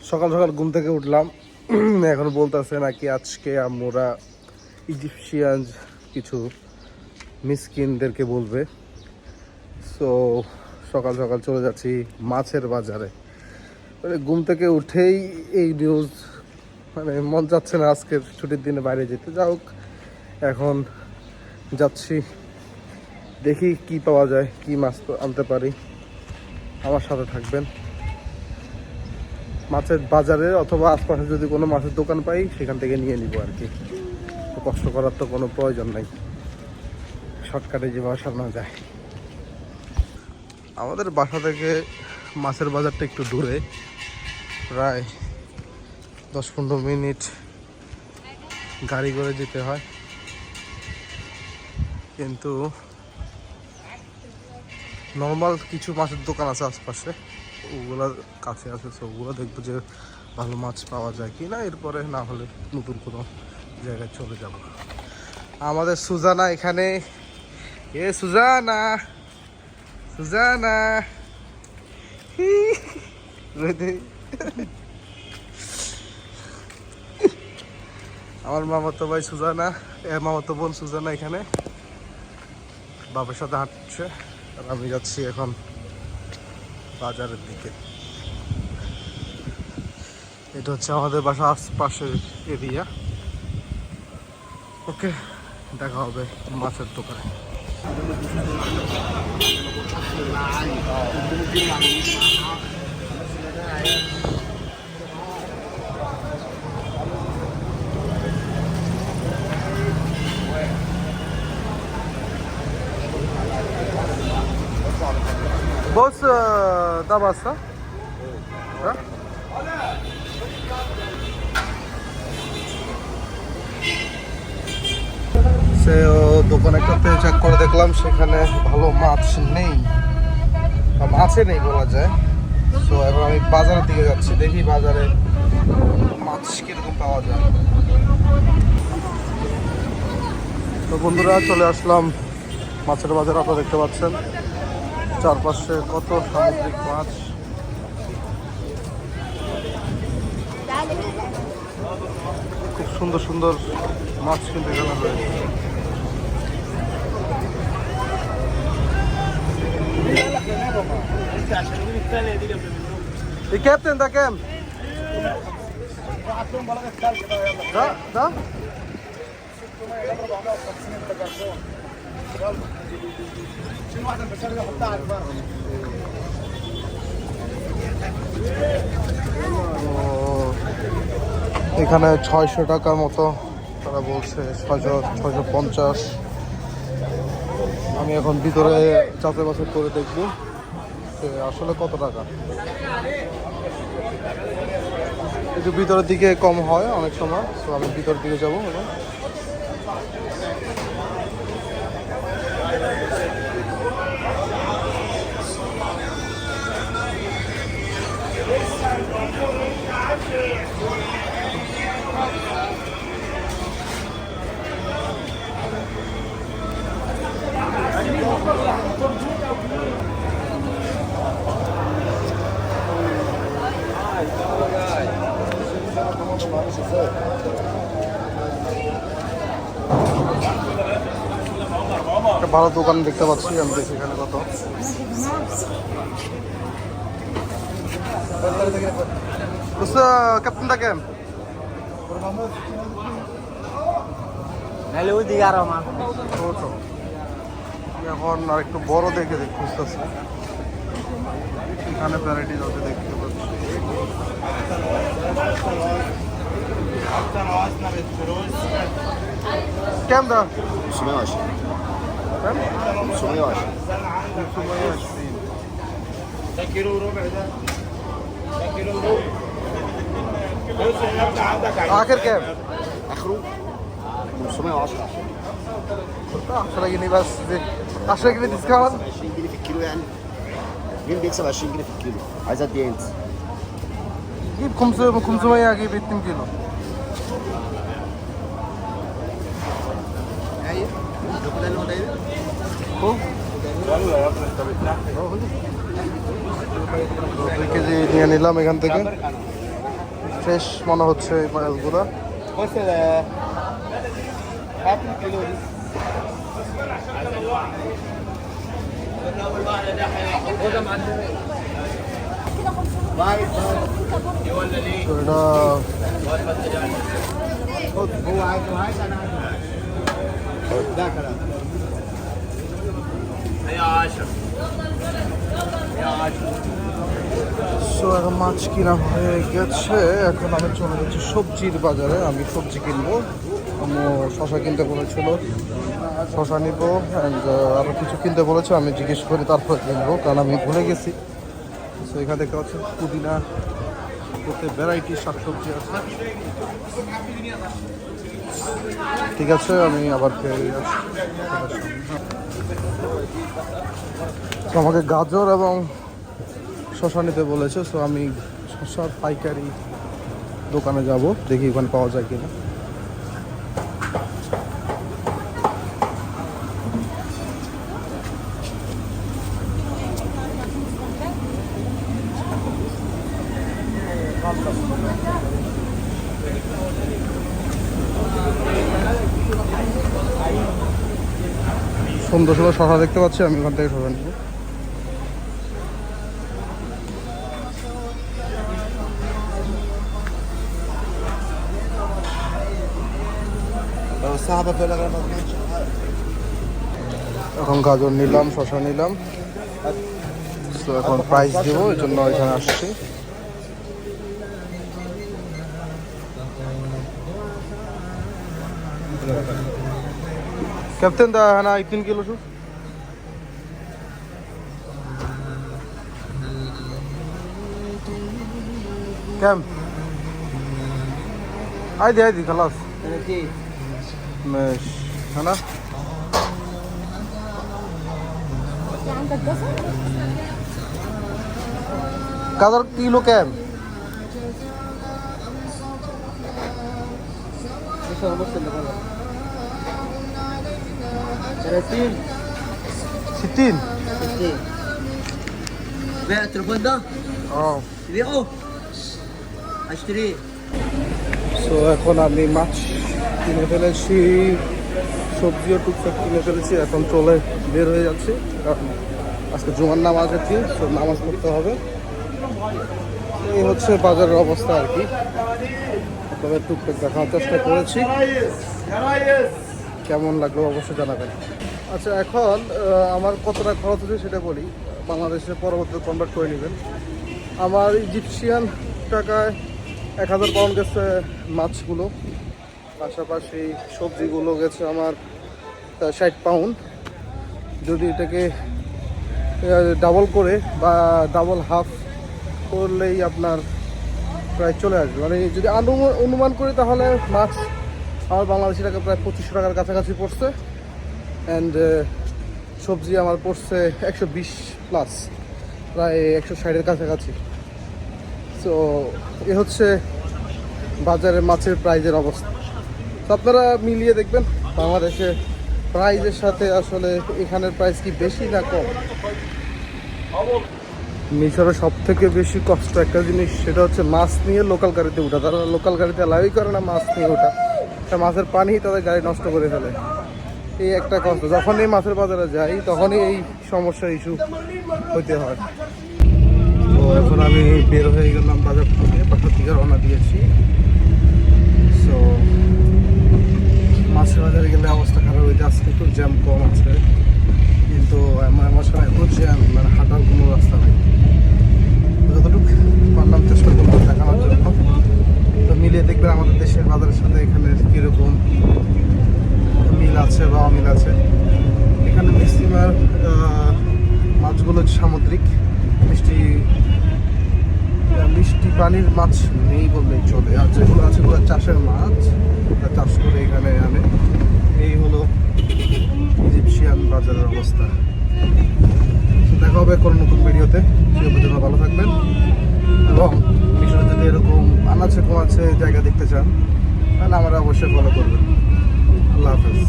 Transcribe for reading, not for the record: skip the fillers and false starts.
সকাল সকাল ঘুম থেকে উঠলাম। এখন বলতেছে নাকি আজকে আমরা ইজিপশিয়ান কিছু মিসকিনদেরকে বলবে। সো সকাল সকাল চলে যাচ্ছি মাছের বাজারে। মানে ঘুম থেকে উঠেই এই নিউজ, মানে মন যাচ্ছে না আজকের ছুটির দিনে বাইরে যেতে। যা হোক, এখন যাচ্ছি, দেখি কি পাওয়া যায়, কি মাছ আনতে পারি। আমার সাথে থাকবেন। মাছের বাজারে অথবা আশপাশে যদি কোনো মাছের দোকান পাই সেখান থেকে নিয়ে নিব আর কি। তো কষ্ট করার তো কোনো প্রয়োজন নাই, শর্টকাটে যেভাবে সামনে যায়। আমাদের বাসা থেকে মাছের বাজারটা একটু দূরে, প্রায় 10-15 মিনিট গাড়ি করে যেতে হয়, কিন্তু নর্মাল কিছু মাছের দোকান আছে আশপাশে, ওগুলোর কাছে আছে। তো ওগুলো দেখবো যে ভালো মাছ পাওয়া যায় কি না, এরপরে না হলে নতুন কোনো জায়গায় চলে যাব। আমাদের সুজানা এখানে, এ সুজানা, সুজানা আমার মামাতো ভাই সুজানা, মামাতো বোন সুজানা এখানে বাবার সাথে হাঁটছে, আর আমি যাচ্ছি এখন বাজারের দিকে। এটা হচ্ছে আমাদের বাসা আশপাশের এরিয়া। ওকে, দেখা হবে মাছের দোকানে। বস দাম আছে সে দোকান একটাতে চেক করে দেখলাম সেখানে ভালো মাছ নেই, বা মাছে নেই বলা যায়। তো এখন আমি বাজারের দিকে যাচ্ছি, দেখি বাজারে মাছ কিরকম পাওয়া যায়। তো বন্ধুরা, চলে আসলাম মাছের বাজার। আপনারা দেখতে পাচ্ছেন চারপাশে কত সামুদ্রিক মাছ। খুব সুন্দর সুন্দর মাছ কিন্তু এখানে রয়েছে। এই ক্যাপ্টেন দা ক্যাম দা এখানে 600 টাকার মতো তারা বলছে, 650। আমি এখন ভিতরে যাচাই বাছাই করে দেখবো আসলে কত টাকা। একটু ভিতরের দিকে কম হয় অনেক সময়, তো আমি ভিতরের দিকে যাবো। একটা ভালো দোকান দেখতে পাচ্ছি, আমি দেখি এখানে কত। ক্যাপ্টেন দা কেম এখন আর একটু বড় দেখে খুঁজতেছি, এখানে ভ্যারাইটি আছে দেখতে পাচ্ছি। كام ده؟ 520 كام؟ 520 520. ده كيلو وربع ده كيلو وربع بص النهارده عندك آخر كام؟ اخره 510 10 جنيه بس دي 10 جنيه ديسكاونت. 20 جنيه في الكيلو يعني. مين بيكسب 20 جنيه في الكيلو؟ عايز قد ايه انت؟ جيب 500 اجيب 2 كيلو. ايوه ده اللي هو ده هو يلا يا ابني انت بتنحي 2 কেজি নিয়ে নিলাম এখান থেকে। ফ্রেশ মনে হচ্ছে এই মাছগুলো। بص هات الكيلو دي তো এটা هو عايز انا عايز ده كلام সো এখন মাছ কিনা হয়ে গেছে, এখন আমি চলে যাচ্ছি সবজির বাজারে। আমি সবজি কিনবো, আমি শশা কিনতে বলেছিল, শশা নিবো অ্যান্ড আরও কিছু কিনতে বলেছে। আমি জিজ্ঞেস করে তারপর কিনবো, কারণ আমি ভুলে গেছি। সো এখানে দেখতে পাচ্ছি পুদিনা, করতে ভ্যারাইটি শাকসবজি আছে। ঠিক আছে, আমি আবার ফিরে আসছি। তো আমাকে গাজর এবং শশা নিতে বলেছে। সো আমি শশার পাইকারি দোকানে যাব, দেখি ওখানে পাওয়া যায় কিনা। সুন্দর সুন্দর শশা দেখতে পাচ্ছি, আমি ওখান থেকে শশা নিব। لو صاحبك ولا غير مضمون এখন গাজর নিলাম, শশা নিলাম। তো এখন প্রাইস দিব, এই জন্য এখানে আসছি। كابتن ده انا 2 كيلو شوف كم عادي عادي خلاص 30 ماشي انا عندك جزر؟ गाजर किलो كام ونص اللي بره 30 60 60 بيع التليفون ده اه تبيعه اشتريه সো এখন আমি মাছ কিনে ফেলেছি, সবজিও টুকটাক কিনে ফেলেছি। এখন চলে বের হয়ে যাচ্ছি, কারণ আজকে জুমার নামাজ আছে, তো নামাজ পড়তে হবে। এই হচ্ছে বাজারের অবস্থা আর কি। তবে টুকটাক দেখার চেষ্টা করেছি, কেমন লাগলো অবশ্যই জানাবেন। আচ্ছা, এখন আমার কত টাকা খরচ হচ্ছে সেটা বলি, বাংলাদেশে পরবর্তীতে কনভার্ট করে নেবেন। আমার ইজিপশিয়ান টাকায় 1000 পাউন্ড গেছে মাছগুলো, পাশাপাশি সবজিগুলো গেছে আমার 60 পাউন্ড। যদি এটাকে ডাবল করে বা ডাবল হাফ করলেই আপনার প্রায় চলে আসবে। মানে যদি অনুমান করি তাহলে মাছ আমার বাংলাদেশি টাকা প্রায় 2500 টাকার কাছাকাছি পড়ছে। অ্যান্ড সবজি আমার পড়ছে 120 প্লাস, প্রায় 160-এর কাছাকাছি। সো এ হচ্ছে বাজারে মাছের প্রাইজের অবস্থা। তো আপনারা মিলিয়ে দেখবেন বাংলাদেশে প্রাইজের সাথে আসলে এখানের প্রাইস কি বেশি না কম। মিশরে সব থেকে বেশি কষ্ট একটা জিনিস, সেটা হচ্ছে মাছ নিয়ে লোকাল গাড়িতে ওঠা। তারা লোকাল গাড়িতে অ্যালাউই করে না মাছ নিয়ে ওঠা, মাছের পানি তাদের গাড়ি নষ্ট করে ফেলে। এই একটা কষ্ট, যখনই মাছের বাজারে যাই তখনই এই সমস্যার ইস্যু হতে হয়। তো এখন আমি বের হয়ে গেলাম বাজার থেকে, বাসার থেকে রওনা দিয়েছি। সো মাছের বাজারে গেলে অবস্থা খারাপ হইতে, আজকে একটু জ্যাম কম আছে, কিন্তু আমার সময় এত জ্যাম, মানে হাঁটার কোনো রাস্তা নেই। যতটুকু পারলাম চেষ্টা করবো দেখানোর জন্য। তো মিলিয়ে দেখবেন আমাদের দেশের বাজারের সাথে এখানে কীরকম মিল আছে বা অমিল আছে। এখানে ম্যাক্সিমাম মাছগুলো সামুদ্রিক মিষ্টি পানির মাছ নেই বললেই চলে, আর যেগুলো আছে ওগুলো চাষের মাছ, চাষ করে এখানে আনে। এই হলো ইজিপশিয়ান বাজারের অবস্থা। দেখা হবে কোনো নতুন ভিডিওতে, সে পর্যন্ত ভালো থাকবেন। এবং মিশরে যদি এরকম আনাচে কমাচ্ছে জায়গা দেখতে চান তাহলে আমরা অবশ্যই ফলো করবেন। আল্লাহ হাফেজ।